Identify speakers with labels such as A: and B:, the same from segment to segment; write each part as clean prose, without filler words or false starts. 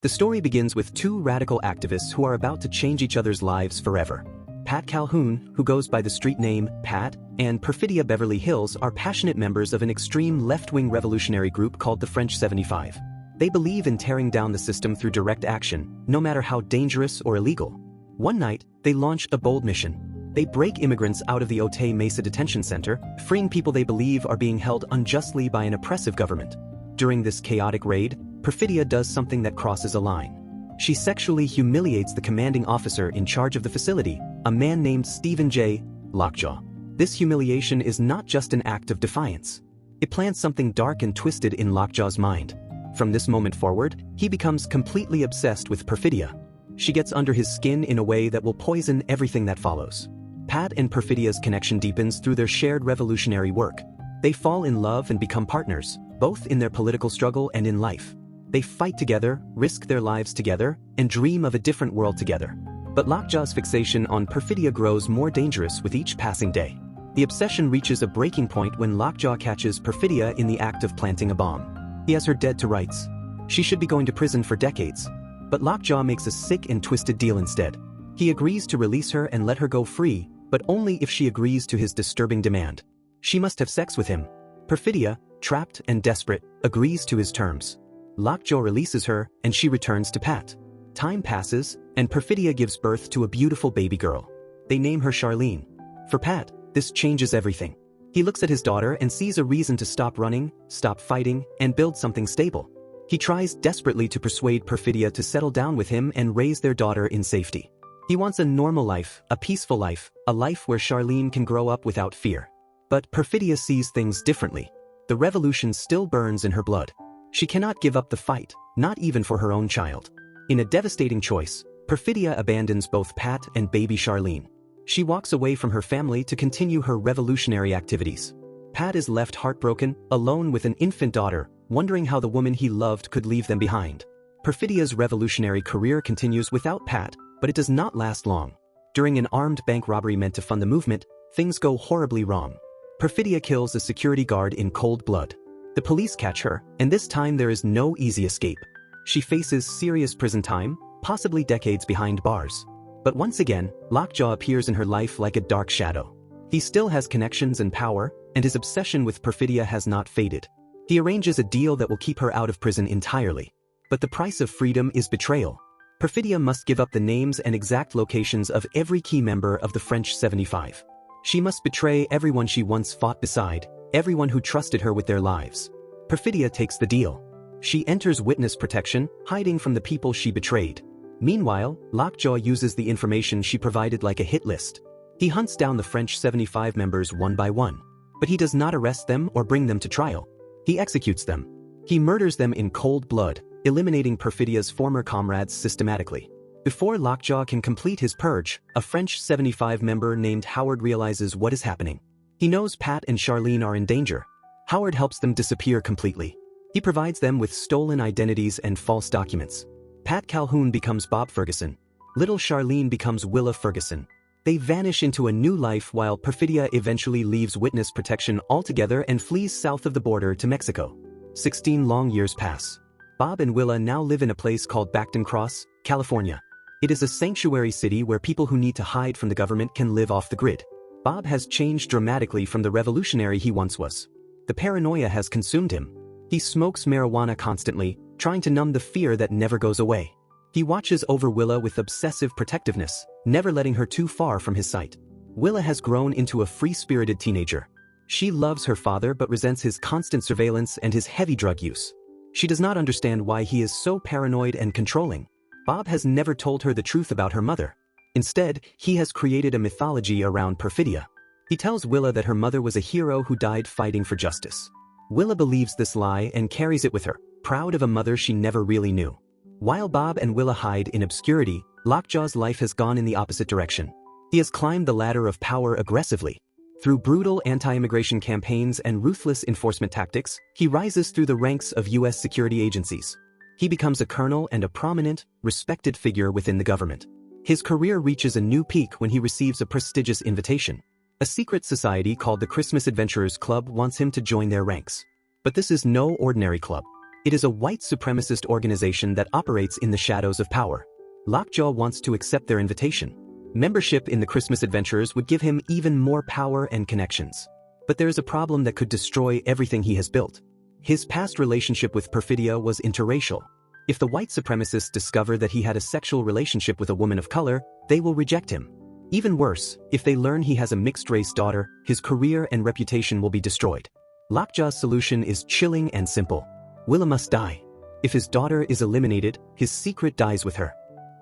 A: The story begins with two radical activists who are about to change each other's lives forever. Pat Calhoun, who goes by the street name Pat, and Perfidia Beverly Hills are passionate members of an extreme left-wing revolutionary group called the French 75. They believe in tearing down the system through direct action, no matter how dangerous or illegal. One night, they launch a bold mission. They break immigrants out of the Otay Mesa detention center, freeing people they believe are being held unjustly by an oppressive government. During this chaotic raid, Perfidia does something that crosses a line. She sexually humiliates the commanding officer in charge of the facility, a man named Stephen J. Lockjaw. This humiliation is not just an act of defiance. It plants something dark and twisted in Lockjaw's mind. From this moment forward, he becomes completely obsessed with Perfidia. She gets under his skin in a way that will poison everything that follows. Pat and Perfidia's connection deepens through their shared revolutionary work. They fall in love and become partners, both in their political struggle and in life. They fight together, risk their lives together, and dream of a different world together. But Lockjaw's fixation on Perfidia grows more dangerous with each passing day. The obsession reaches a breaking point when Lockjaw catches Perfidia in the act of planting a bomb. He has her dead to rights. She should be going to prison for decades. But Lockjaw makes a sick and twisted deal instead. He agrees to release her and let her go free, but only if she agrees to his disturbing demand. She must have sex with him. Perfidia, trapped and desperate, agrees to his terms. Lockjaw releases her, and she returns to Pat. Time passes, and Perfidia gives birth to a beautiful baby girl. They name her Charlene. For Pat, this changes everything. He looks at his daughter and sees a reason to stop running, stop fighting, and build something stable. He tries desperately to persuade Perfidia to settle down with him and raise their daughter in safety. He wants a normal life, a peaceful life, a life where Charlene can grow up without fear. But Perfidia sees things differently. The revolution still burns in her blood. She cannot give up the fight, not even for her own child. In a devastating choice, Perfidia abandons both Pat and baby Charlene. She walks away from her family to continue her revolutionary activities. Pat is left heartbroken, alone with an infant daughter, wondering how the woman he loved could leave them behind. Perfidia's revolutionary career continues without Pat, but it does not last long. During an armed bank robbery meant to fund the movement, things go horribly wrong. Perfidia kills a security guard in cold blood. The police catch her, and this time there is no easy escape. She faces serious prison time, possibly decades behind bars. But once again, Lockjaw appears in her life like a dark shadow. He still has connections and power, and his obsession with Perfidia has not faded. He arranges a deal that will keep her out of prison entirely. But the price of freedom is betrayal. Perfidia must give up the names and exact locations of every key member of the French 75. She must betray everyone she once fought beside, everyone who trusted her with their lives. Perfidia takes the deal. She enters witness protection, hiding from the people she betrayed. Meanwhile, Lockjaw uses the information she provided like a hit list. He hunts down the French 75 members one by one. But he does not arrest them or bring them to trial. He executes them. He murders them in cold blood, eliminating Perfidia's former comrades systematically. Before Lockjaw can complete his purge, a French 75 member named Howard realizes what is happening. He knows Pat and Charlene are in danger. Howard helps them disappear completely. He provides them with stolen identities and false documents. Pat Calhoun becomes Bob Ferguson. Little Charlene becomes Willa Ferguson. They vanish into a new life while Perfidia eventually leaves witness protection altogether and flees south of the border to Mexico. 16 long years pass. Bob and Willa now live in a place called Backton Cross, California. It is a sanctuary city where people who need to hide from the government can live off the grid. Bob has changed dramatically from the revolutionary he once was. The paranoia has consumed him. He smokes marijuana constantly, trying to numb the fear that never goes away. He watches over Willa with obsessive protectiveness, never letting her too far from his sight. Willa has grown into a free-spirited teenager. She loves her father but resents his constant surveillance and his heavy drug use. She does not understand why he is so paranoid and controlling. Bob has never told her the truth about her mother. Instead, he has created a mythology around Perfidia. He tells Willa that her mother was a hero who died fighting for justice. Willa believes this lie and carries it with her, proud of a mother she never really knew. While Bob and Willa hide in obscurity, Lockjaw's life has gone in the opposite direction. He has climbed the ladder of power aggressively. Through brutal anti-immigration campaigns and ruthless enforcement tactics, he rises through the ranks of U.S. security agencies. He becomes a colonel and a prominent, respected figure within the government. His career reaches a new peak when he receives a prestigious invitation. A secret society called the Christmas Adventurers Club wants him to join their ranks. But this is no ordinary club. It is a white supremacist organization that operates in the shadows of power. Lockjaw wants to accept their invitation. Membership in the Christmas Adventurers would give him even more power and connections. But there is a problem that could destroy everything he has built. His past relationship with Perfidia was interracial. If the white supremacists discover that he had a sexual relationship with a woman of color, they will reject him. Even worse, if they learn he has a mixed-race daughter, his career and reputation will be destroyed. Lockjaw's solution is chilling and simple. Willa must die. If his daughter is eliminated, his secret dies with her.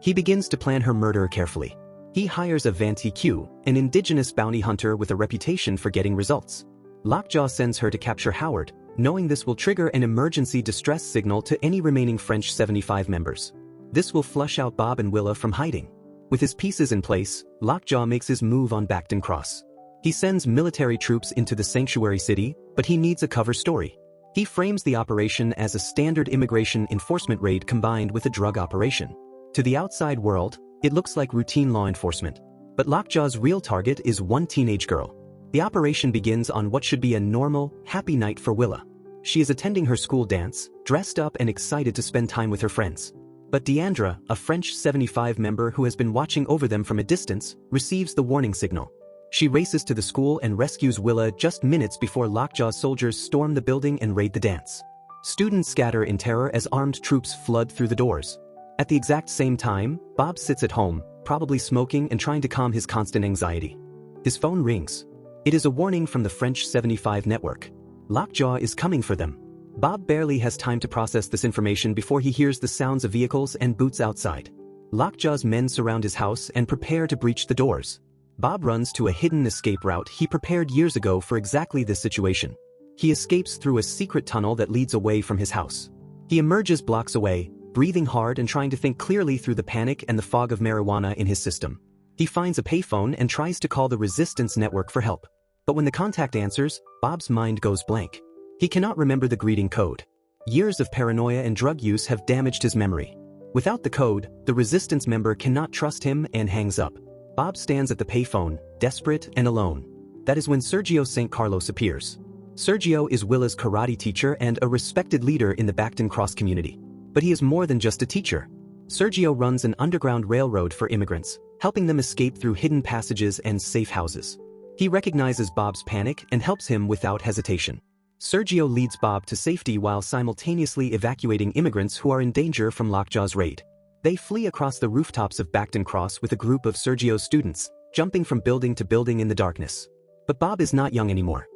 A: He begins to plan her murder carefully. He hires a Vanti Q, an indigenous bounty hunter with a reputation for getting results. Lockjaw sends her to capture Howard, knowing this will trigger an emergency distress signal to any remaining French 75 members. This will flush out Bob and Willa from hiding. With his pieces in place, Lockjaw makes his move on Bacton Cross. He sends military troops into the sanctuary city, but he needs a cover story. He frames the operation as a standard immigration enforcement raid combined with a drug operation. To the outside world, it looks like routine law enforcement. But Lockjaw's real target is one teenage girl. The operation begins on what should be a normal, happy night for Willa. She is attending her school dance, dressed up and excited to spend time with her friends. But Deandra, a French 75 member who has been watching over them from a distance, receives the warning signal. She races to the school and rescues Willa just minutes before Lockjaw's soldiers storm the building and raid the dance. Students scatter in terror as armed troops flood through the doors. At the exact same time, Bob sits at home, probably smoking and trying to calm his constant anxiety. His phone rings. It is a warning from the French 75 network. Lockjaw is coming for them. Bob barely has time to process this information before he hears the sounds of vehicles and boots outside. Lockjaw's men surround his house and prepare to breach the doors. Bob runs to a hidden escape route he prepared years ago for exactly this situation. He escapes through a secret tunnel that leads away from his house. He emerges blocks away, breathing hard and trying to think clearly through the panic and the fog of marijuana in his system. He finds a payphone and tries to call the resistance network for help. But when the contact answers, Bob's mind goes blank. He cannot remember the greeting code. Years of paranoia and drug use have damaged his memory. Without the code, the resistance member cannot trust him and hangs up. Bob stands at the payphone, desperate and alone. That is when Sergio St. Carlos appears. Sergio is Willa's karate teacher and a respected leader in the Bacton Cross community. But he is more than just a teacher. Sergio runs an underground railroad for immigrants, helping them escape through hidden passages and safe houses. He recognizes Bob's panic and helps him without hesitation. Sergio leads Bob to safety while simultaneously evacuating immigrants who are in danger from Lockjaw's raid. They flee across the rooftops of Bacton Cross with a group of Sergio's students, jumping from building to building in the darkness. But Bob is not young anymore.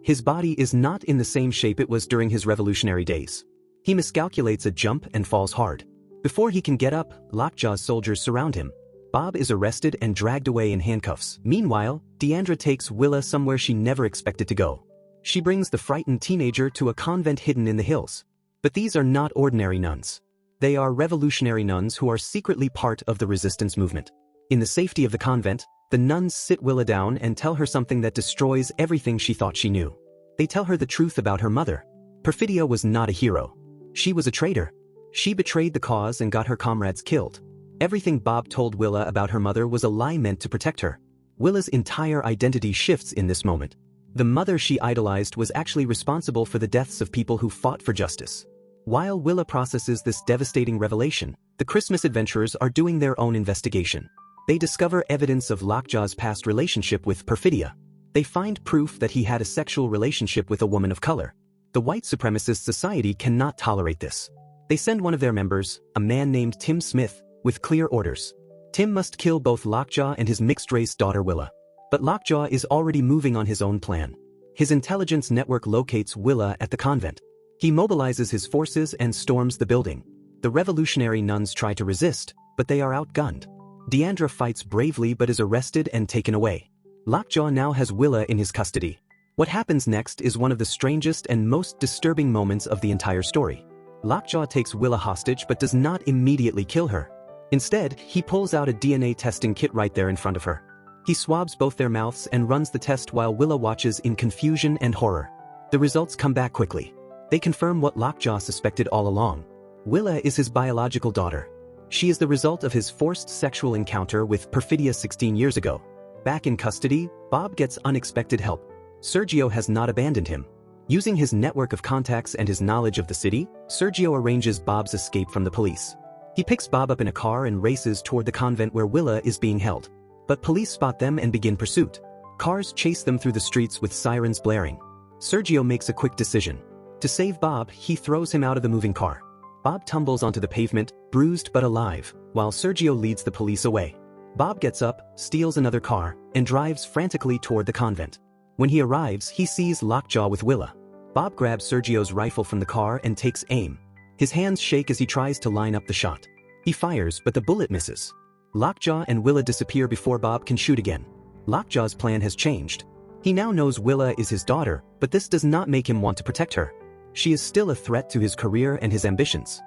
A: His body is not in the same shape it was during his revolutionary days. He miscalculates a jump and falls hard. Before he can get up, Lockjaw's soldiers surround him. Bob is arrested and dragged away in handcuffs. Meanwhile, Deandra takes Willa somewhere she never expected to go. She brings the frightened teenager to a convent hidden in the hills. But these are not ordinary nuns. They are revolutionary nuns who are secretly part of the resistance movement. In the safety of the convent, the nuns sit Willa down and tell her something that destroys everything she thought she knew. They tell her the truth about her mother. Perfidia was not a hero. She was a traitor. She betrayed the cause and got her comrades killed. Everything Bob told Willa about her mother was a lie meant to protect her. Willa's entire identity shifts in this moment. The mother she idolized was actually responsible for the deaths of people who fought for justice. While Willa processes this devastating revelation, the Christmas Adventurers are doing their own investigation. They discover evidence of Lockjaw's past relationship with Perfidia. They find proof that he had a sexual relationship with a woman of color. The white supremacist society cannot tolerate this. They send one of their members, a man named Tim Smith, with clear orders. Tim must kill both Lockjaw and his mixed-race daughter Willa. But Lockjaw is already moving on his own plan. His intelligence network locates Willa at the convent. He mobilizes his forces and storms the building. The revolutionary nuns try to resist, but they are outgunned. Deandra fights bravely but is arrested and taken away. Lockjaw now has Willa in his custody. What happens next is one of the strangest and most disturbing moments of the entire story. Lockjaw takes Willa hostage but does not immediately kill her. Instead, he pulls out a DNA testing kit right there in front of her. He swabs both their mouths and runs the test while Willa watches in confusion and horror. The results come back quickly. They confirm what Lockjaw suspected all along. Willa is his biological daughter. She is the result of his forced sexual encounter with Perfidia 16 years ago. Back in custody, Bob gets unexpected help. Sergio has not abandoned him. Using his network of contacts and his knowledge of the city, Sergio arranges Bob's escape from the police. He picks Bob up in a car and races toward the convent where Willa is being held. But police spot them and begin pursuit. Cars chase them through the streets with sirens blaring. Sergio makes a quick decision. To save Bob, he throws him out of the moving car. Bob tumbles onto the pavement, bruised but alive, while Sergio leads the police away. Bob gets up, steals another car, and drives frantically toward the convent. When he arrives, he sees Lockjaw with Willa. Bob grabs Sergio's rifle from the car and takes aim. His hands shake as he tries to line up the shot. He fires, but the bullet misses. Lockjaw and Willa disappear before Bob can shoot again. Lockjaw's plan has changed. He now knows Willa is his daughter, but this does not make him want to protect her. She is still a threat to his career and his ambitions.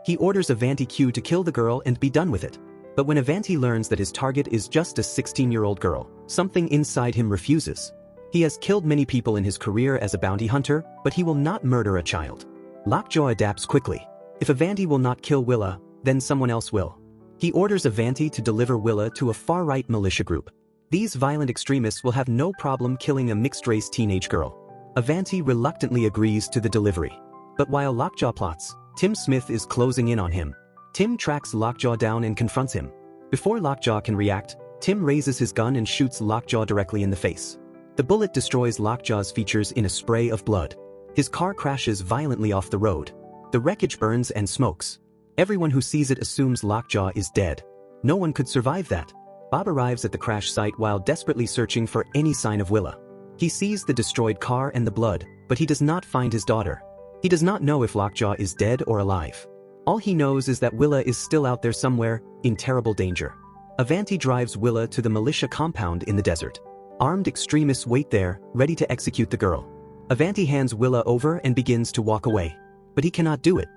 A: He orders Avanti Q to kill the girl and be done with it. But when Avanti learns that his target is just a 16-year-old girl, something inside him refuses. He has killed many people in his career as a bounty hunter, but he will not murder a child. Lockjaw adapts quickly. If Avanti will not kill Willa, then someone else will. He orders Avanti to deliver Willa to a far-right militia group. These violent extremists will have no problem killing a mixed-race teenage girl. Avanti reluctantly agrees to the delivery. But while Lockjaw plots, Tim Smith is closing in on him. Tim tracks Lockjaw down and confronts him. Before Lockjaw can react, Tim raises his gun and shoots Lockjaw directly in the face. The bullet destroys Lockjaw's features in a spray of blood. His car crashes violently off the road. The wreckage burns and smokes. Everyone who sees it assumes Lockjaw is dead. No one could survive that. Bob arrives at the crash site while desperately searching for any sign of Willa. He sees the destroyed car and the blood, but he does not find his daughter. He does not know if Lockjaw is dead or alive. All he knows is that Willa is still out there somewhere, in terrible danger. Avanti drives Willa to the militia compound in the desert. Armed extremists wait there, ready to execute the girl. Avanti hands Willa over and begins to walk away. But he cannot do it.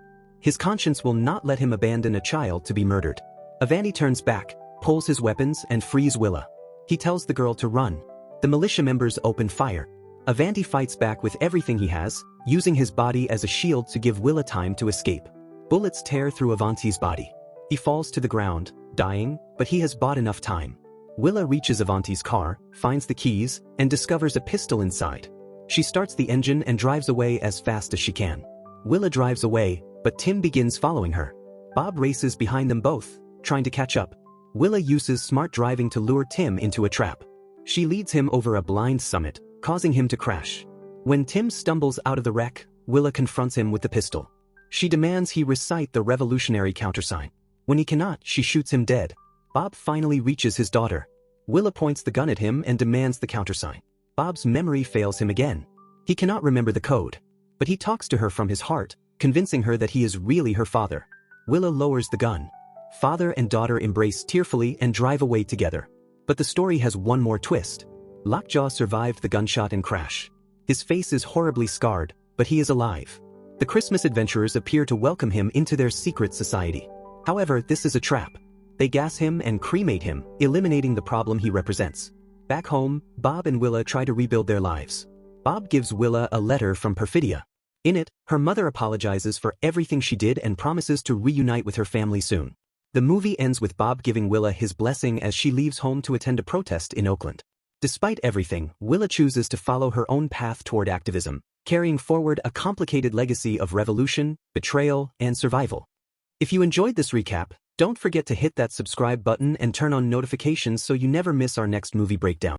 A: His conscience will not let him abandon a child to be murdered. Avanti turns back, pulls his weapons and frees Willa. He tells the girl to run. The militia members open fire. Avanti fights back with everything he has, using his body as a shield to give Willa time to escape. Bullets tear through Avanti's body. He falls to the ground, dying, but he has bought enough time. Willa reaches Avanti's car, finds the keys, and discovers a pistol inside. She starts the engine and drives away as fast as she can. Willa drives away, but Tim begins following her. Bob races behind them both, trying to catch up. Willa uses smart driving to lure Tim into a trap. She leads him over a blind summit, causing him to crash. When Tim stumbles out of the wreck, Willa confronts him with the pistol. She demands he recite the revolutionary countersign. When he cannot, she shoots him dead. Bob finally reaches his daughter. Willa points the gun at him and demands the countersign. Bob's memory fails him again. He cannot remember the code. But he talks to her from his heart, convincing her that he is really her father. Willa lowers the gun. Father and daughter embrace tearfully and drive away together. But the story has one more twist. Lockjaw survived the gunshot and crash. His face is horribly scarred, but he is alive. The Christmas adventurers appear to welcome him into their secret society. However, this is a trap. They gas him and cremate him, eliminating the problem he represents. Back home, Bob and Willa try to rebuild their lives. Bob gives Willa a letter from Perfidia. In it, her mother apologizes for everything she did and promises to reunite with her family soon. The movie ends with Bob giving Willa his blessing as she leaves home to attend a protest in Oakland. Despite everything, Willa chooses to follow her own path toward activism, carrying forward a complicated legacy of revolution, betrayal, and survival. If you enjoyed this recap, don't forget to hit that subscribe button and turn on notifications so you never miss our next movie breakdown.